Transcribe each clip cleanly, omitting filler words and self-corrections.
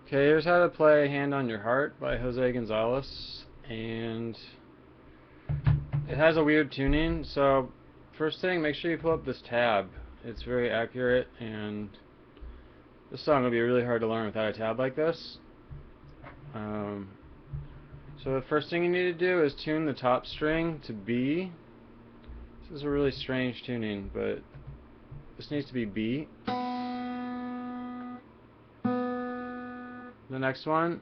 Okay, here's how to play Hand on Your Heart by Jose Gonzales, and it has a weird tuning. So first thing, make sure you pull up this tab. It's very accurate, and this song will be really hard to learn without a tab like this. So the first thing you need to do is tune the top string to B. This is a really strange tuning, but this needs to be B. The next one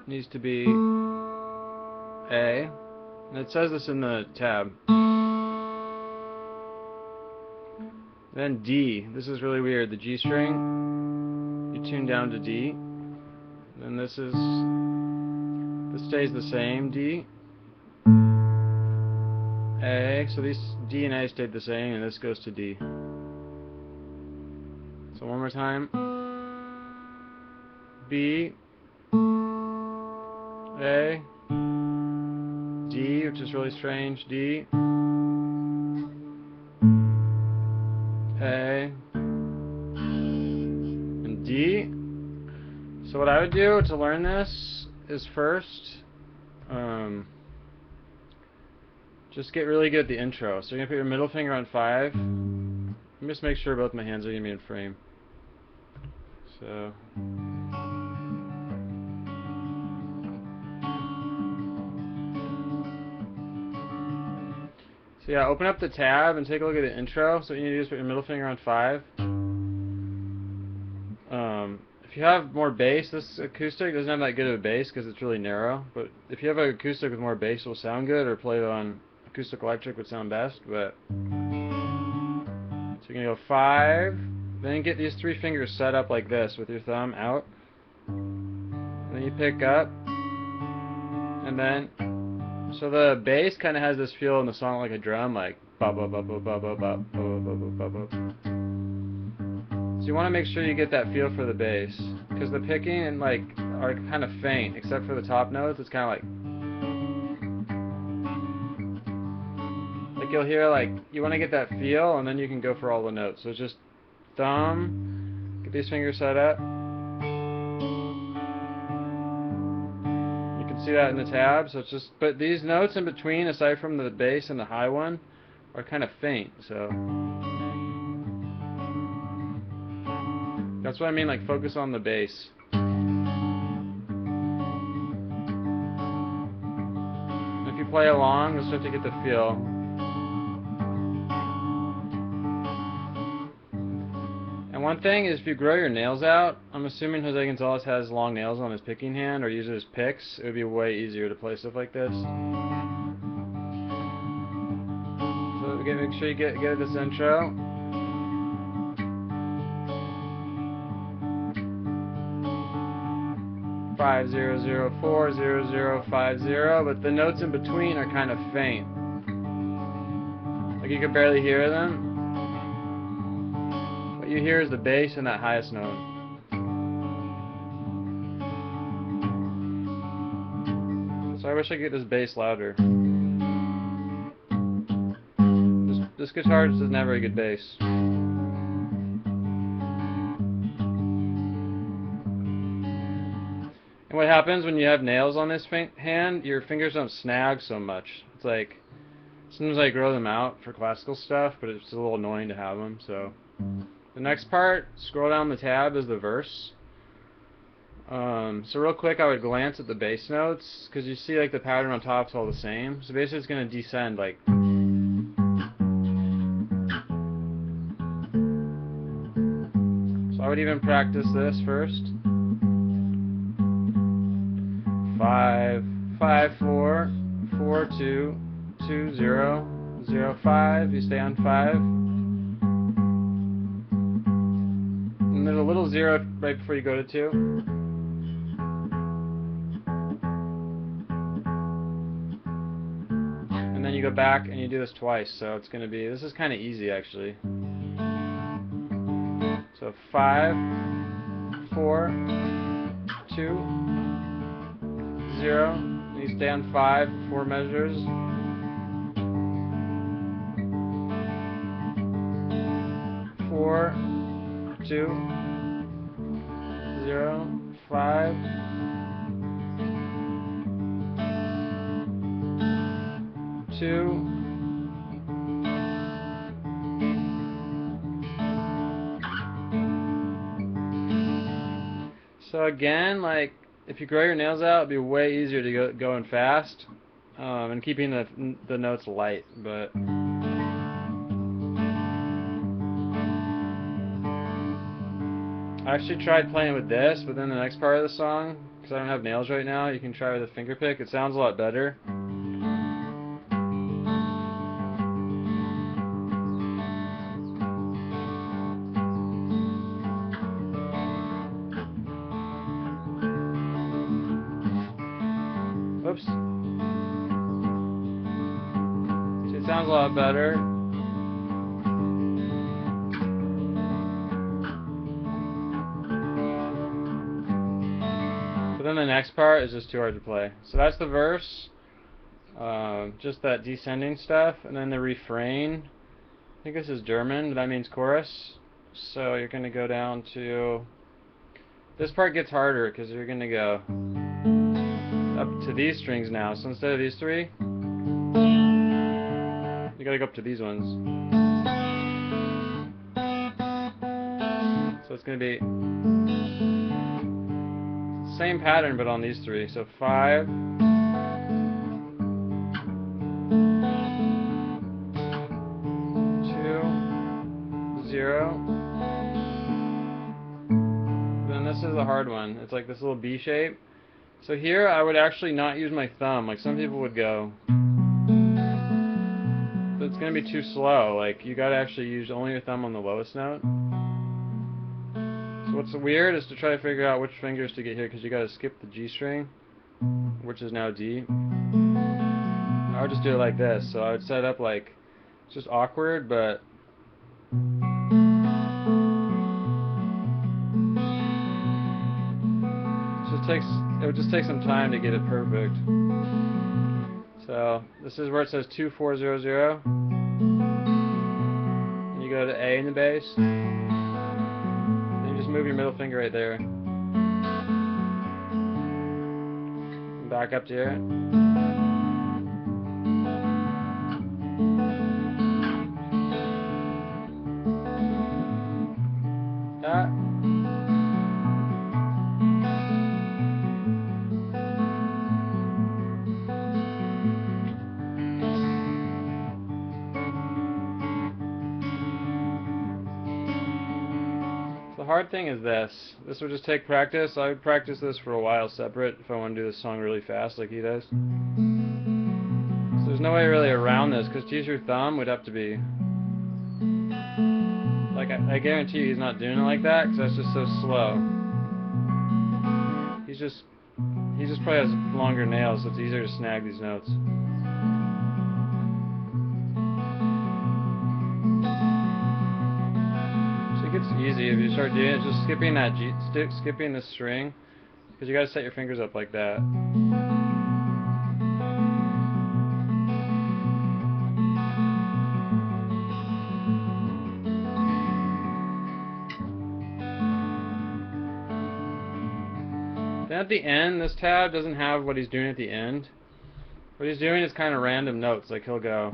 needs to be A, and it says this in the tab. Then D. This is really weird. The G string, you tune down to D. Then this stays the same, D. A. So these D and A stayed the same, and this goes to D. So one more time. B, A, D, which is really strange, D, A, and D. So what I would do to learn this is first, just get really good at the intro. So you're going to put your middle finger on 5. Let me just make sure both my hands are going to be in frame. So yeah, open up the tab and take a look at the intro. So what you need to do is put your middle finger on 5. If you have more bass, this acoustic doesn't have that good of a bass because it's really narrow. But if you have an acoustic with more bass, it will sound good, or play it on acoustic electric would sound best. But so you're gonna go 5, then get these 3 fingers set up like this with your thumb out. And then you pick up, and then so the bass kind of has this feel in the song like a drum, like ba ba ba ba ba ba ba ba ba ba ba. So you want to make sure you get that feel for the bass, because the picking and like are kind of faint, except for the top notes. It's kind of like you'll hear like you want to get that feel, and then you can go for all the notes. So it's just thumb, get these fingers set up. You can see that in the tab. So it's just, but these notes in between, aside from the bass and the high one, are kind of faint. So that's what I mean, like focus on the bass. If you play along, you'll start to get the feel. And one thing is, if you grow your nails out, I'm assuming Jose Gonzales has long nails on his picking hand or uses picks, it would be way easier to play stuff like this. So again, make sure you get this intro. Five 0 0 4 0 0 5 0, but the notes in between are kind of faint. Like you can barely hear them. What you hear is the bass and that highest note. So I wish I could get this bass louder. This guitar just doesn't have very good bass. And what happens when you have nails on this hand, your fingers don't snag so much. It's like, sometimes I grow them out for classical stuff, but it's a little annoying to have them. So the next part, scroll down the tab, is the verse. So real quick, I would glance at the bass notes, because you see like the pattern on top is all the same. So basically it's going to descend like. So I would even practice this first. 5 5 4 4 2 2 0 0 5. You stay on 5, and there's a little 0 right before you go to 2. And then you go back and you do this twice. So it's going to be, this is kind of easy actually. So 5 4 2 0. You stay on 5 4 measures. 4 2 0 0, 5. Two. So again, like, if you grow your nails out, it'd be way easier to go going fast, and keeping the notes light. But I actually tried playing with this, but then the next part of the song, because I don't have nails right now, you can try with a finger pick. It sounds a lot better. Oops. See, it sounds a lot better. But then the next part is just too hard to play. So that's the verse. Just that descending stuff. And then the refrain. I think this is German, but that means chorus. So you're going to go down to... This part gets harder because you're going to go up to these strings now. So instead of these three, you got to go up to these ones. So it's going to be same pattern but on these three. So 5, 2, 0. Then this is the hard one. It's like this little B shape. So here I would actually not use my thumb, like some people would go. But it's going to be too slow. Like, you got to actually use only your thumb on the lowest note. So what's weird is to try to figure out which fingers to get here, because you got to skip the G string, which is now D. I would just do it like this. So I would set up like, it's just awkward, but it would just take some time to get it perfect. So this is where it says 2, 4, 0, 0. And you go to A in the bass. And you just move your middle finger right there. And back up to here. That. The hard thing is this. This would just take practice. I would practice this for a while separate if I want to do this song really fast like he does. So there's no way really around this, because to use your thumb would have to be... Like, I guarantee you he's not doing it like that, because that's just so slow. He just probably has longer nails, so it's easier to snag these notes. It's easy if you start doing it, just skipping that skipping this string, because you got to set your fingers up like that. Then at the end, this tab doesn't have what he's doing at the end. What he's doing is kind of random notes, like he'll go.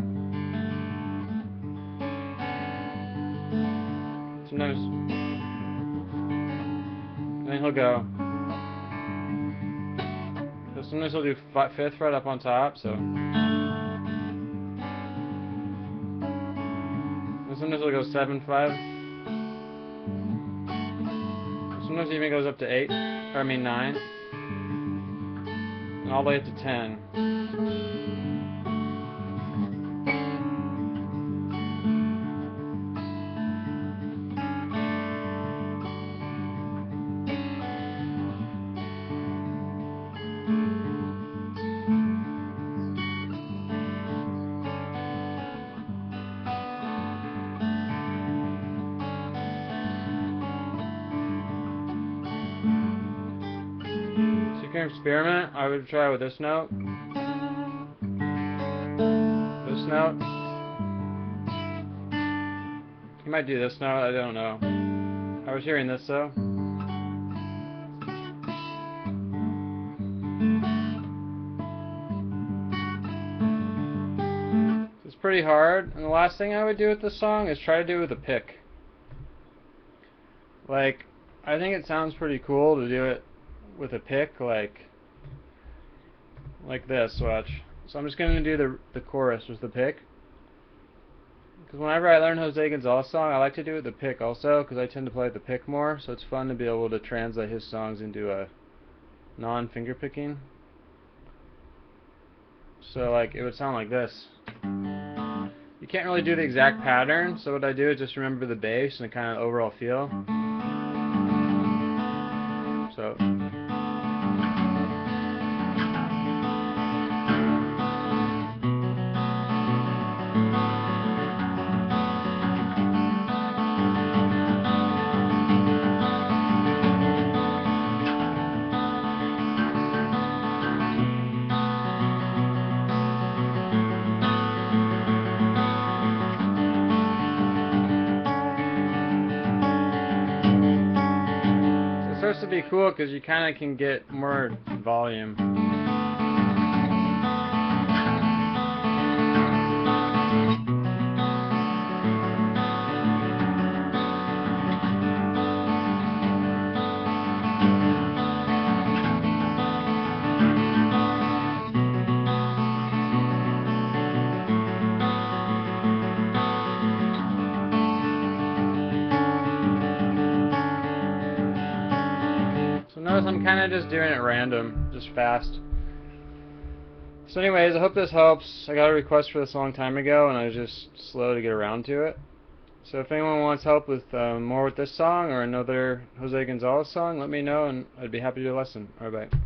Sometimes, and then he'll go. So sometimes he'll do 5th fret up on top, so. And sometimes he'll go 7, 5. Sometimes he even goes up to 8, or I mean 9. And all the way up to 10. Experiment, I would try with this note. This note. You might do this note, I don't know. I was hearing this though. pretty hard, and the last thing I would do with this song is try to do it with a pick. Like, I think it sounds pretty cool to do it with a pick, like this, watch. So I'm just going to do the chorus with the pick. Because whenever I learn Jose Gonzales song, I like to do it with the pick also, because I tend to play with the pick more, so it's fun to be able to translate his songs into a non-finger picking. So like, it would sound like this. You can't really do the exact pattern, so what I do is just remember the bass and the kind of overall feel. So it starts to be cool because you kind of can get more volume. So notice I'm kind of just doing it random, just fast. So anyways, I hope this helps. I got a request for this a long time ago, and I was just slow to get around to it. So if anyone wants help with more with this song or another Jose Gonzales song, let me know, and I'd be happy to do a lesson. Alright, bye.